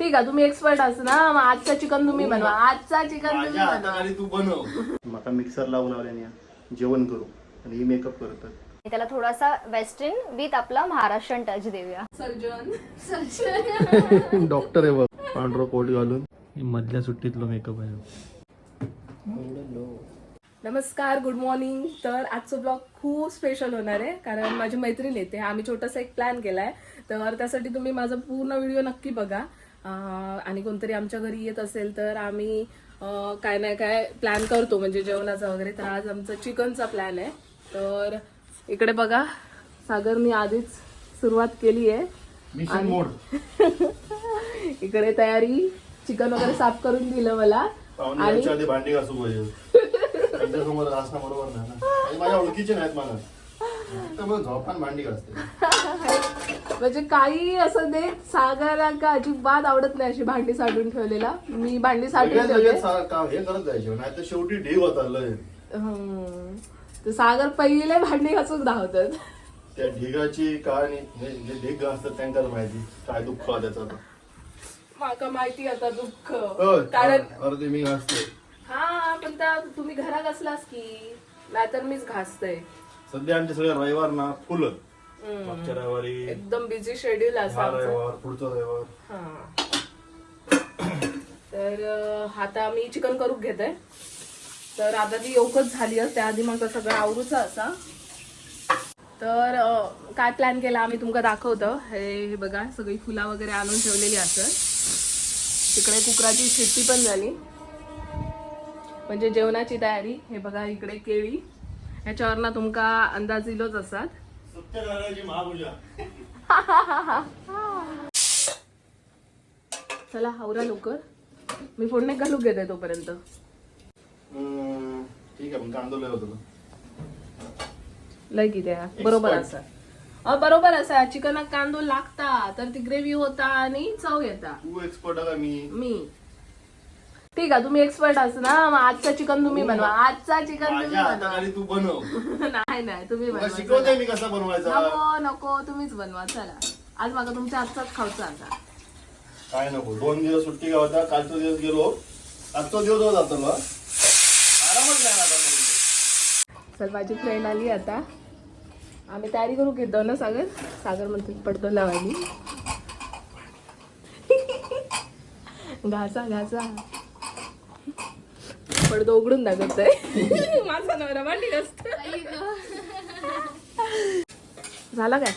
ठीक आहे, तुम्ही एक्सपर्ट आहात ना, मग आजचा चिकन तुम्ही बनवा. आजचा चिकन तुम्ही बनवा. तू बनव. मका मिक्सर लावून लावल्याने जेवण करू आणि ही मेकअप करतात. त्याला थोडासा वेस्टर्न विथ आपला महाराष्ट्रीयन टच देऊया. सर्जन डॉक्टर आहे बघ, पांढरा कोट घालून. मधल्या सुट्टीतलो मेकअप आहे. नमस्कार, गुड मॉर्निंग. तर आजचं ब्लॉग खूप स्पेशल होणार आहे, कारण माझी मैत्रीण येते. आम्ही छोटासा एक प्लॅन केलाय, तर त्यासाठी तुम्ही माझा पूर्ण व्हिडिओ नक्की बघा. आणि कोणतरी आमच्या घरी येत असेल तर आम्ही काय ना काय प्लॅन करतो, म्हणजे जेवणाचा वगैरे. तर आज आमचा चिकनचा प्लॅन आहे. तर इकडे बघा, सागरनी आधीच सुरुवात केली आहे. मिशन मोड. इकडे तयारी, चिकन वगैरे साफ करून दिलं मला. आणि भांडी घासू पाहिजे. त्यांच्यासमोर घासणं बरोबर नाही ना, माझ्या ओळखीचे नाहीत मला, त्यामुळे झोपान भांडी घासते. म्हणजे काही असं दे, सागरला का अजिबात आवडत नाही अशी भांडी साठवून ठेवलेला. मी भांडी साठवून ठेवले हे करत जायचे, नाही तर शेवटी ढीग होत आलं. तर सागर पहिले भांडी घासून धावतात. त्या ढिगाची कहाणी, जे ढीग घासतात त्यांच्याच माहिती काय दुःख त्याचा. माका माहिती आता दुःख, कारण अर्धे मी घासते. हा, पण त्या तुम्ही घरात असलास की, नाहीतर मीच घासते. सध्या आमचे सगळे रविवार ना फुल, मागच्या रविवारी एकदम बिझी शेड्यूल असं हा आमचं. रविवार, पुढचा रविवार. तर आता मी चिकन करून घेते. तर आता ती योकच झाली आहे, त्याआधी मग सगळं आवरूचा असा. तर काय प्लॅन केला आम्ही तुमका दाखवतो. हे बघा, सगळी फुला वगैरे आणून ठेवलेली असत. तिकडे कुकराची शिट्टी पण झाली, म्हणजे जेवणाची तयारी. हे बघा, इकडे केळी, ह्याच्यावर ना तुमका अंदाज इलोच असतात. सत्यनारायणाची महापूजा. चला आवरा लवकर, मी फोडणे घालून घेते तोपर्यंत. ठीक आहे, पण कांदो लय होतो. लय किती आहे, बरोबर असा. बरोबर असा, चिकनात कांदो लागता तर ती ग्रेव्ही होता आणि चव येता. तू एक्सपर्ट आहे का मी ठीक आहे, तुम्ही एक्सपर्ट आहात ना, मग आजचा चिकन तुम्ही बनवा. आजचा चिकन तुम्ही बनवा. तू बनव. नाही तुम्ही बनवा. शिकवते मी कसा बनवायचा. नको तुम्हीच बनवा. चला, आज मला तुमच्या आजचाच खाऊचा आता. काय नको, 2 दिवस सुट्टी होता, कालचा दिवस गेलो, आजचा दिवस जातो आरामच नाही आता. चल, माझी फ्रेंड आली आता, आम्ही तयारी करू घेतो ना. सागर म्हणतो पडतो लावायली. घासा पडतो उघडून दाखवतोय. माझा नवरा भांडी असत. झाला काय?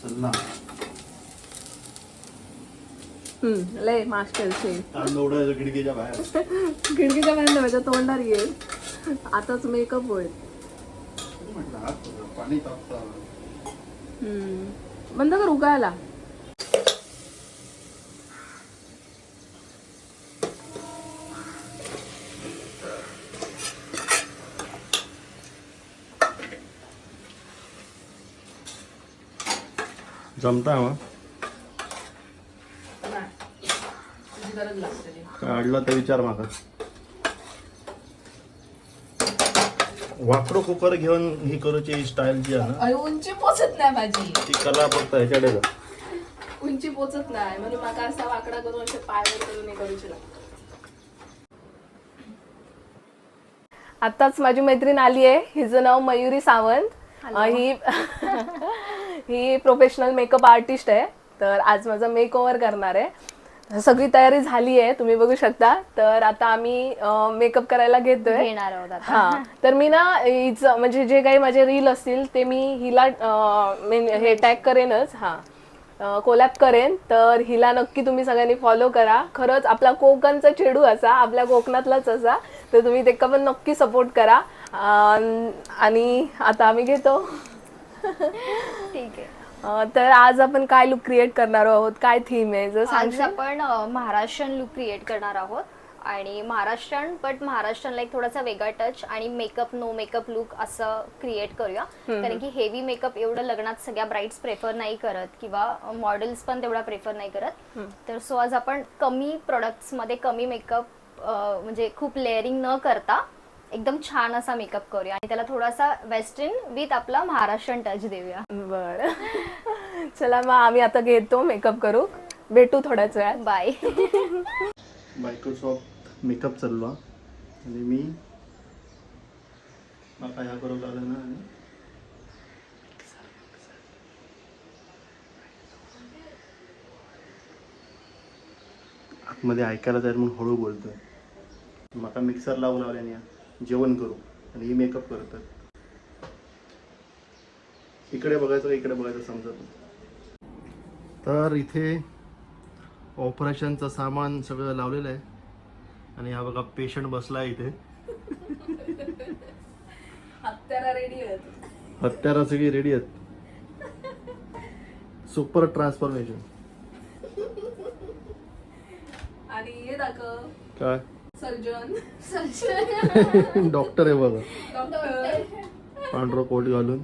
चल ना. लय मास्टर शेफ. तांदूळ खिडकीच्या बाहेर. खिडकीच्या बाहेर माझ्या तोंडार येईल. आताच मेकअप होईल. पाणी तापतं. बंद कर उगायला. जमता मग काढला तर विचार मागा. वाकडो कुकर घेऊन ही करूची स्टाईल जी आहे ना, उंची पोचत नाही माझी. ती कला फक्त ह्याच्याकडे जा. उंची पोचत नाही म्हणून माका असा वाकडा करून असे पायवर करून हे करूची लागते. आताच माझी मैत्रीण आली आहे. हिचं नाव मयुरी सावंत. ही प्रोफेशनल मेकअप आर्टिस्ट आहे. तर आज माझा मेक ओव्हर करणार आहे. सगळी तयारी झाली आहे, तुम्ही बघू शकता. तर आता आम्ही मेकअप करायला घेणार आहोत. हा, तर मी ना हिचं म्हणजे जे काही माझे रील असतील ते मी हिला हे टॅग करेनच. कोलॅब करेन. तर हिला नक्की तुम्ही सगळ्यांनी फॉलो करा. खरंच आपला कोकणचा चेडू असा, आपल्या कोकणातलाच असा, तर तुम्ही ते पण नक्की सपोर्ट करा. आणि आता आम्ही घेतो. ठीक आहे. तर आज आपण काय लुक क्रिएट करणार आहोत, काय थीम आहे जर आज आपण महाराष्ट्रीयन लुक क्रिएट करणार आहोत. आणि महाराष्ट्राला एक थोडासा वेगळा टच आणि मेकअप नो मेकअप लुक असं क्रिएट करूया. कारण की हेवी मेकअप एवढं लग्नात सगळ्या ब्राईड्स प्रेफर नाही करत, किंवा मॉडेल्स पण तेवढा प्रेफर नाही करत. तर सो आज आपण कमी प्रोडक्ट्स मध्ये कमी मेकअप, म्हणजे खूप लेअरिंग न करता एकदम छान असा मेकअप करूया आणि त्याला थोडासा वेस्टर्न विथ आपला महाराष्ट्रीयन टच देऊया. बरं, चला मग आम्ही आता घेतो मेकअप करू. भेटू थोड्याच वेळात. बाय. मायक्रोसॉफ्ट मेकअप चाललो आणि मी माका ह्या करू लागला ना आणि आतमध्ये ऐकायला जाईल म्हणून हळू बोलतोय. माका मिक्सर लावून लावल्याने जेवण करू आणि ही मेकअप करतात. इकडे बघायचं इकडे बघायचं समजत नाही. तर इथे ऑपरेशनचं सामान सगळं लावलेलं आहे आणि हा बघा पेशंट बसला आहे इथे. हत्यारा रेडी आहेत. हत्यारा सगळी रेडी आहेत. Super transformation. आणि हे दाखव काय सर्जन. डॉक्टर आहे बघा, डॉक्टर. पांढरं कोट घालून.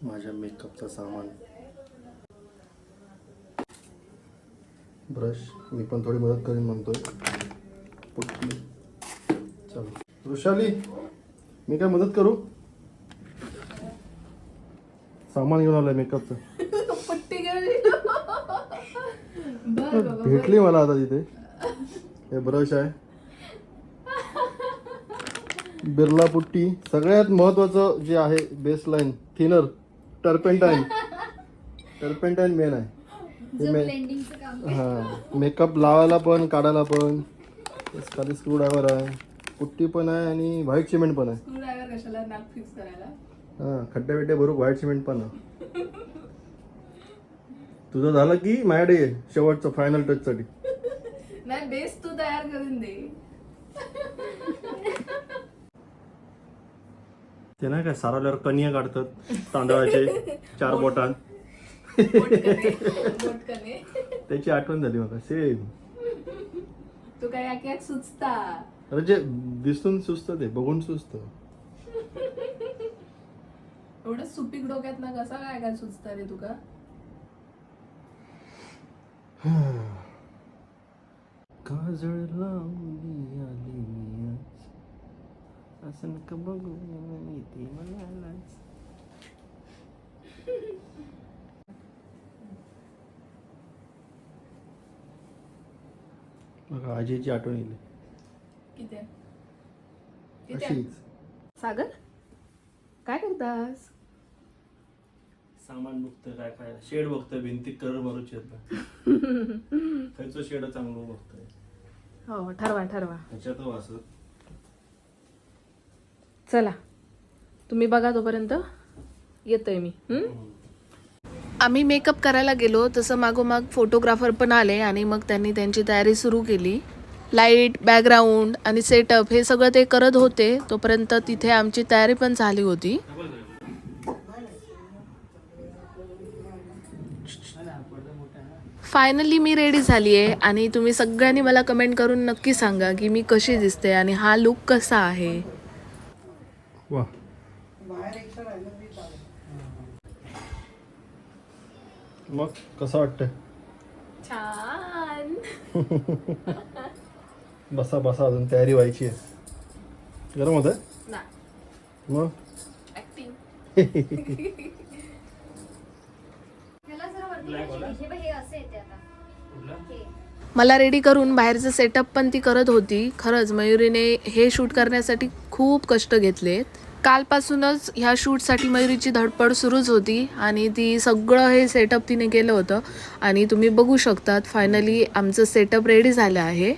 माझ्या मेकअपचं सामान, ब्रश मी पण थोडी मदत करीन म्हणतोय. पुट्टी. चल वृषाली, मी काय मदत करू? सामान घेऊन आलंय मेकअपचं. पट्टी गेली. भेटली मला आता तिथे. हे ब्रश आहे, बिर्ला पुट्टी, सगळ्यात महत्वाचं जे आहे बेसलाईन थिनर, टर्पेंटाईन. टर्पेंटाईन मेन आहे. हा, मेकअप लावायला पण काढायला पण. खाली स्क्रू ड्रायव्हर आहे, पुट्टी पण आहे आणि व्हाईट सिमेंट पण आहे. स्क्रू ड्रायव्हर कशाला? नाक फिक्स करायला. हा, खड्डे बिड्डे भरू व्हाईट सिमेंट पण आहे. तुझं झालं की माझ्याकडे ये शेवटचं फायनल टच साठी. नाही, बेस तू तयार करून दे. ते नाही काय सारवल्यावर कणिया काढतात तांदळाचे 4 बोटान. बोटकने. त्याची आठवण झाली मला. सेम. तू काय याक सुचता. अरे जे दिसून सुचत ते बघून सुचत. एवढं सुपीक डोक्यात ना कसा काय काय सुचता रे तुका? काजळ लावली आली मी आज, असं नका बघू येते मला लाज. बघा आजीची आठवण येईल किती अशीच. सागर काय करतास? सामान बघतोय काय काय शेड बघतोय, भिंती कलर मारूच येत खायचं शेड चांगलं बघतोय. हो, ठरवा ह्याच्यात असं. चला तुम्ही बघा, तोपर्यंत येतोय मी. आम्ही मेकअप करायला गेलो तसं मागोमाग फोटोग्राफर पण आले आणि मग त्यांनी त्यांची तयारी सुरू केली. लाईट, बॅकग्राऊंड आणि सेटअप हे सगळं ते करत होते. तोपर्यंत तिथे आमची तयारी पण झाली होती. फायनली मी रेडी झाली आहे आणि तुम्ही सगळ्यांनी मला कमेंट करून नक्की सांगा की मी कशी दिसते आणि हा लुक कसा आहे. वा, मग कसं वाटतंय? छान. बसा बसा, अजून तयारी व्हायची आहे. गरम होत आहे ना मग. ऍक्टिंग. मला रेडी करून बाहेरचं सेटअप पण ती करत होती. खरंच मयुरीने हे शूट करण्यासाठी खूप कष्ट घेतलेत. कालपासूनच ह्या शूटसाठी मयुरीची धडपड सुरूच होती आणि ती सगळं हे सेटअप तिने केलं होतं आणि तुम्ही बघू शकतात फायनली आमचं सेटअप रेडी झालं आहे.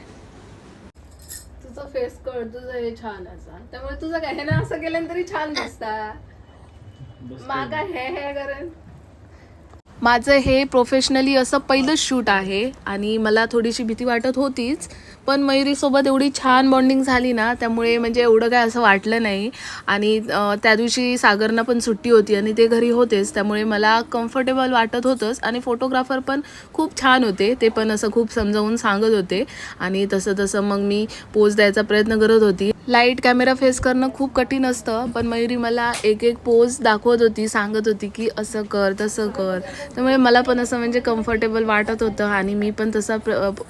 तुझं फेस कट, तुझं हे छान असा, त्यामुळे तुझं काय हे ना असं केलं तरी छान दिसता. मागा हे करेन. माझं हे प्रोफेशनली असं पहिलंच शूट आहे आणि मला थोडीशी भीती वाटत होतीच, पण मयुरीसोबत एवढी छान बॉन्डिंग झाली ना, त्यामुळे म्हणजे एवढं काय असं वाटलं नाही. आणि त्या दिवशी सागरना पण सुट्टी होती आणि ते घरी होतेच, त्यामुळे मला कम्फर्टेबल वाटत होतंच. आणि फोटोग्राफर पण खूप छान होते, ते पण असं खूप समजावून सांगत होते आणि तसं तसं मग मी पोज द्यायचा प्रयत्न करत होती. लाईट कॅमेरा फेस करणं खूप कठीण असतं, पण मयुरी मला एक एक पोज दाखवत होती, सांगत होती की असं कर तसं कर. त्यामुळे मला पण असं म्हणजे कम्फर्टेबल वाटत होतं आणि मी पण तसा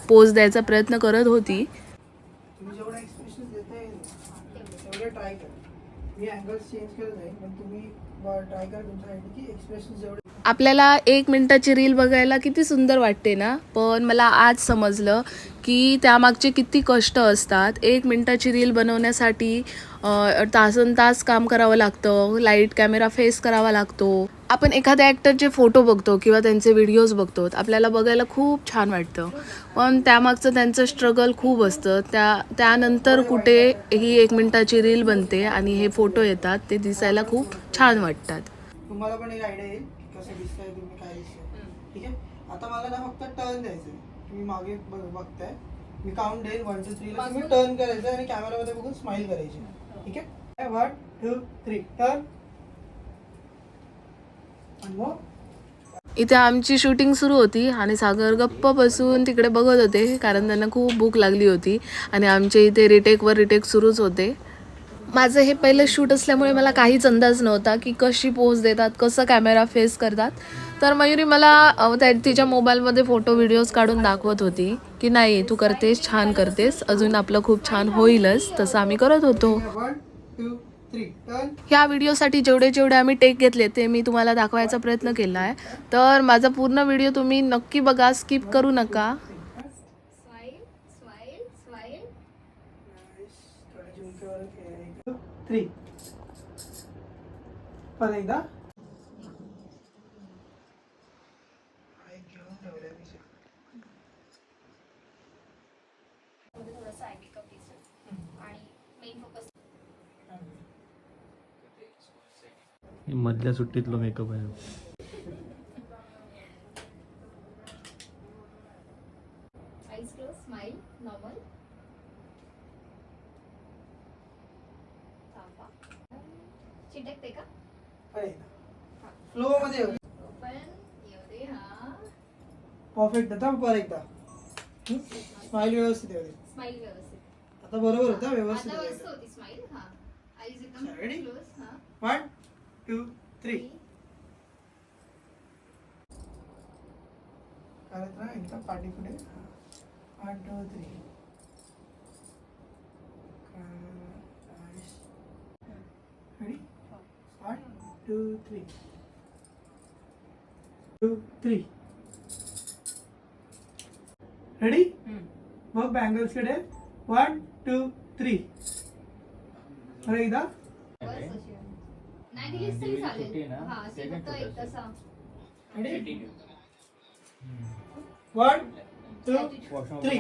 पोज द्यायचा प्रयत्न करत होती. तुम्ही जेवढा एक्सप्रेशन देता येईल तेवढे ट्राय करा. मी अँगल्स चेंज करत आहे, पण तुम्ही ट्राय करा तुमच्यासाठी की एक्सप्रेशन जेवढे. आपल्याला 1 मिनिटाची रील बघायला किती सुंदर वाटते ना, पण मला आज समजलं की त्यामागचे किती कष्ट असतात. 1 मिनिटाची रील बनवण्यासाठी तासनतास काम करावं लागतं, लाईट कॅमेरा फेस करावा लागतो. आपण एखाद्या ॲक्टरचे फोटो बघतो किंवा त्यांचे व्हिडिओज बघतो, आपल्याला बघायला खूप छान वाटतं, पण त्यामागचं त्यांचं स्ट्रगल खूप असतं. त्यानंतर कुठे ही 1 मिनिटाची रील बनते आणि हे फोटो येतात, ते दिसायला खूप छान वाटतात. तुम्हाला पण एक आयडिया येईल की कसं दिसतंय, तुम्ही काय दिसतंय. ठीक आहे, आता मला ना फक्त टर्न द्यायचं आहे. तुम्ही मागे बघताय, मी काउंट देईल 1 2 3 ला तुम्ही टर्न करायचं आणि कॅमेरामध्ये बघून स्माइल करायची. ठीक आहे, 1 2 3 टर्न. आणि मग इथे आमची शूटिंग सुरू होती आणि सागर गप्प बसून तिकडे बघत होते, कारण त्यांना खूप भूक लागली होती आणि आमचे इथे रिटेकवर रिटेक सुरूच होते. माझं हे पहिलं शूट असल्यामुळे मला काहीच अंदाज नव्हता की कशी पोज देतात, कसं कॅमेरा फेस करतात. तर मयुरी मला तिच्या मोबाईलमध्ये फोटो व्हिडिओज काढून दाखवत होती की नाही तू करतेस, छान करतेस, अजून आपलं खूप छान होईलच. तसं आम्ही करत होतो. 1 2 3 टर्न. ह्या व्हिडिओसाठी जेवढे आम्ही टेक घेतले ते मी तुम्हाला दाखवायचा प्रयत्न केला आहे. तर माझा पूर्ण व्हिडिओ तुम्ही नक्की बघा, स्किप करू नका. Smile smile smile. 3 पण एकदा थोडंसं आय मेकअप दिसेल आणि मेन फोकस. मधल्या सुट्टीतलं मेकअप आहे. Eyes close, smile normal. चिटकते का? पण एकदा फ्लो मध्ये पण येऊ दे. हा परफेक्ट होता. पर एकदा स्माइल व्यवस्थित येऊ दे. स्माइल व्यवस्थित. आता बरोबर होता, व्यवस्थित आता होता. मस्त होती स्माइल. हा आईज एकदम Ready? क्लोज. हा 1 2 3 करत राहा एकदा पाठी पुढे. 1 2 3 रेडी 1 2 3 2 3 रेडी. बघ बँगल्स कडे 1 2 3 अरे एकदा नाही दिलीस तरी चालेल. हा ते फक्त एक तसा. रेडी 1 2 3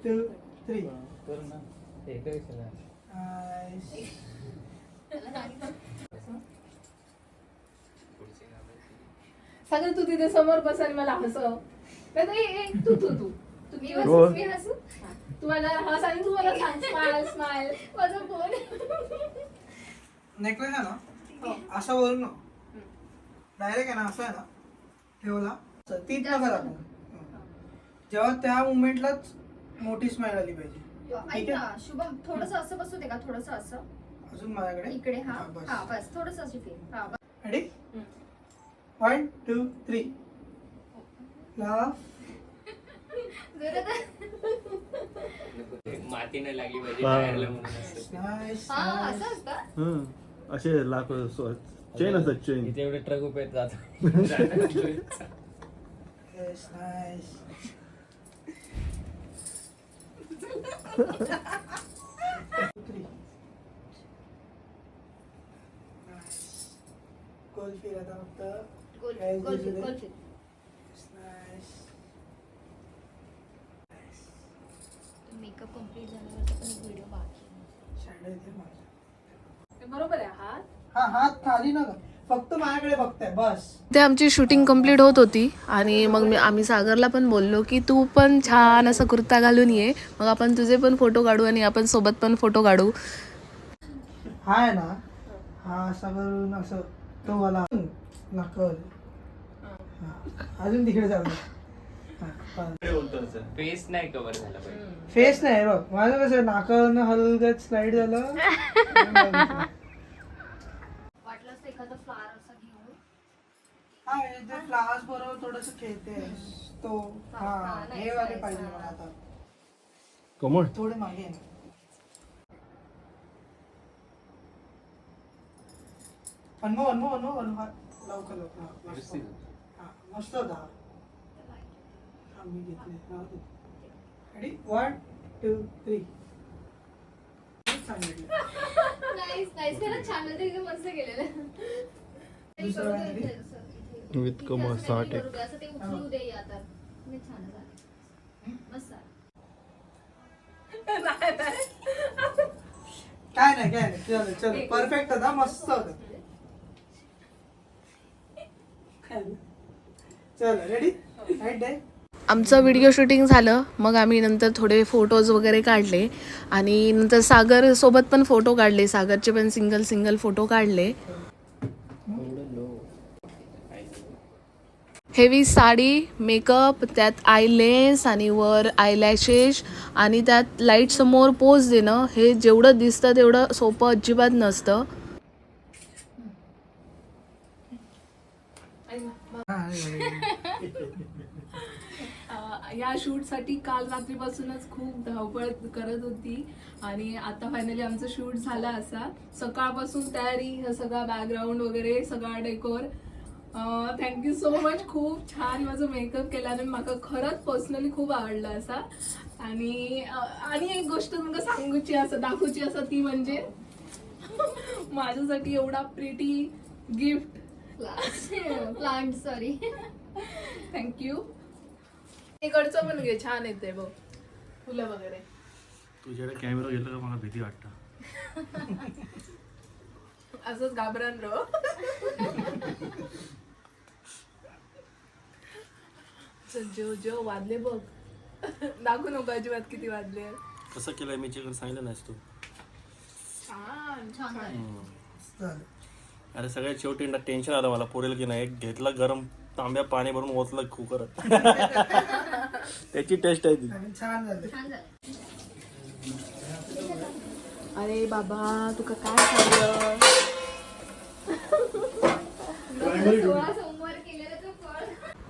2 3 सागर तू तिथे समोर बस आणि मला हसव. तू तू तू मी हो. मी हसू. तुम्हाला हस आणि तू मला सांग स्माइल स्माइल. माझा फोन. नेकलेस आहे ना असा वरून ना डायरेक्ट आहे ना, असा आहे ना ठेवला तीच नका आपण. जेव्हा त्या मुवमेंटलाच मोठी स्माइल आली पाहिजे. ऐक ना शुभम, थोडस असं बसू दे का? थोडस असं अजून माझ्याकडे इकडे. हा बस. हा बस थोडस अशी फिर. हा बस. Ready 1 2 3 laugh. माती नाही लागली पाहिजे बाहेरला म्हणून असं. नाईस हा असं असतं. असे लाख चेन असतात, चेन. इथे एवढे ट्रक उभे आहेत जात. Nice nice. गोल फिर आता फक्त. गोल Guys, गोल this फिर is गोल it. फिर. नाईस. मेकअप कम्प्लीट झाल्यावर पण एक व्हिडिओ बाकी आहे. शॅडो इथे माझा. बरोबर आहे. हात हा हात खाली नका. फक्त माझ्याकडे बघताय बस. ते आमची शूटिंग कंप्लीट होत होती आणि मग आम्ही सागरला पण बोललो की तू पण छान असा कुर्ता घालून ये, मग आपण तुझे पण फोटो काढू आणि आपण सोबत पण फोटो काढू. हा आहे ना, हा असा करून असं तो मला नकल. अजून तिकडे चालू. फेस नाही कव्हर झाला पाहिजे. फेस नाही बघ माझं कसं नाकावरनं हलगत स्लाइड झालं. एखादं फ्लावर असं घेऊन हा ते फ्लावर्स बरोबर थोडस खेळते तो. हा हे वाले पाहिजे मला आता. कमळ थोडे मागे आहे. अनमो लवकर लवकर. हा मस्त होता. हा मी घेतले. रेडी 1 2 3. सांगितलं छान मस्त केलेलं. दुसरं काहीतरी? विथ कमळ 6 टेक. ते उचलू दे आता. छान झालं मस्त. काय नाही चल चल परफेक्ट होता मस्त होता. चल रेडी राईट डे. आमचं व्हिडिओ शूटिंग झालं, मग आम्ही नंतर थोडे फोटोज वगैरे काढले आणि नंतर सागर सोबत पण फोटो काढले. सागरचे पण सिंगल फोटो काढले. हेवी साडी, मेकअप, त्यात आयलेस आणि वर आयलॅशेस आणि त्यात लाईट समोर पोज देणं, हे जेवढं दिसतं तेवढं सोपं अजिबात नसतं. या शूटसाठी काल रात्रीपासूनच खूप धावपळ करत होती आणि आता फायनली आमचं शूट झालं. असा सकाळपासून तयारी, हा सगळा बॅकग्राऊंड वगैरे सगळा डेकोर. Thank you so much. खूप छान माझं मेकअप केला आणि म्हाका खरंच पर्सनली खूप आवडला असा. आणि एक गोष्ट तुमका सांगूची असं दाखवची असं ती म्हणजे माझ्यासाठी एवढा pretty gift plant sorry. Thank you. इकडचं पण घे, छान येते बघ फुलं वगैरे. तुझ्याकडे कॅमेरा घेतला का मला भीती वाटतं. असंच घाबरण रो. जो वाजले बघ. दाखवू नको अजिबात किती वाजले. कसं केलंय मी चिकन सांगितलं नाहीस तू. छान. अरे सगळ्यात शेवटी टेन्शन आलं मला पुरेल की नाही. घेतला गरम तांब्या पाणी भरून ओतलं कुकरात. त्याची टेस्ट आहे ती. छान झालं. अरे बाबा तुका काय सांगलं.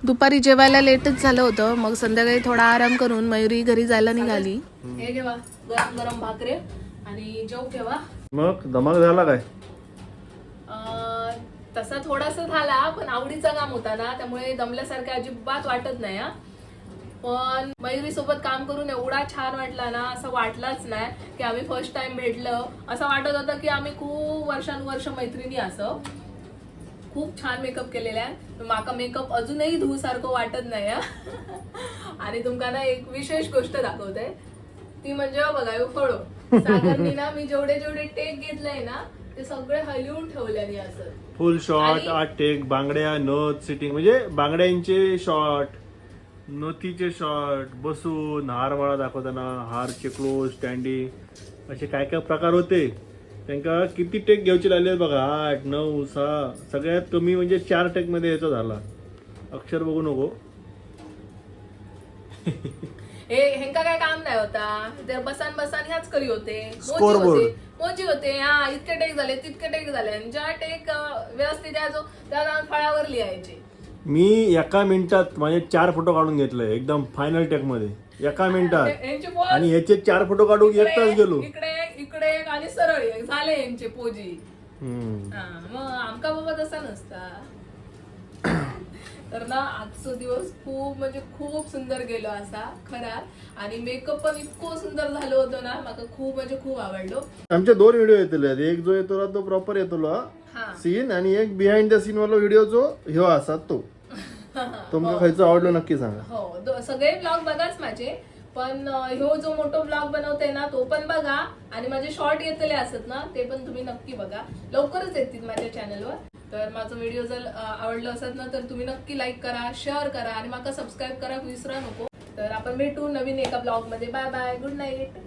दुपारी जेवायला लेटच झालं होतं, मग संध्याकाळी थोडा आराम करून मयुरी घरी जायला निघाली. हे घेवा गरम गरम भाकरे आणि जेव ठेवा. मग धमाक झाला काय? तसा थोडासा झाला, पण आवडीचा काम होता ना, त्यामुळे दमल्यासारखं अजिबात वाटत नाही. पण मयुरी सोबत काम करून एवढा छान वाटला ना, असं वाटलंच नाही की आम्ही फर्स्ट टाइम भेटलं. असं वाटत होतं की आम्ही खूप वर्षानुवर्ष मैत्रिणी. असं खूप छान मेकअप केलेला आहे. माका मेकअप अजूनही धू सारखं वाटत नाही. आणि तुमका ना एक विशेष गोष्ट दाखवते, ती म्हणजे बघा फळो सागरनी ना मी जेवढे टेक घेतलंय ना ते सगळे हलवून ठेवल्याने. असं फुल शॉट 8 टेक, बांगड्या नथ सिटिंग, म्हणजे बांगड्यांचे शॉट, नथीचे शॉट, बसून हारमाळा दाखवताना हारचे क्लोज, स्टँडिंग, असे काय काय प्रकार होते. त्यांना किती टेक घ्यायचे लागले बघा. 8 9 6. सगळ्यात कमी म्हणजे 4 टेक मध्ये याचा झाला. अक्षर बघू नको. ह्यांका काय काम नाही होता, तर बसान ह्याच करी होते. मोजी होते. हा इतके टेक झाले तितके टेक झाले. ज्या टेक व्यवस्थित यायचो त्या फळावर लिहायचे. मी एका मिनिटात माझे 4 फोटो काढून घेतले एकदम फायनल टेक मध्ये एका मिनिटात. आणि याचे 4 फोटो काढून 1 तास गेलो. इकडे आणि सरळ झाले यांचे पोजी. मग आमका बाबा तसा नसता. तर ना आजचा दिवस खूप म्हणजे खूप सुंदर गेलो असा खरा. आणि मेकअप पण इतकं सुंदर झालं होतं ना, मला खूप म्हणजे खूप आवडलो. आमचे 2 व्हिडिओ येतले. एक जो येतो तो प्रॉपर येतो सीन, आणि एक बिहाइंड द सीन वाला व्हिडिओ जो ह्यो असा तो. तुमका खायचं आवडलं नक्की सांगा. हो सगळे ब्लॉग बघाच माझे, पण ह्यो जो मोठो ब्लॉग बनवते ना तो पण बघा. आणि माझे शॉर्ट येतले असत ना ते पण तुम्ही नक्की बघा. लवकरच येतील माझ्या चॅनलवर. तर माझं व्हिडिओ जर आवडलं असत ना तर तुम्ही नक्की लाईक करा, शेअर करा आणि माका सबस्क्राईब करा विसरा नको. तर आपण भेटू नवीन एका ब्लॉग मध्ये. Bye bye, good night.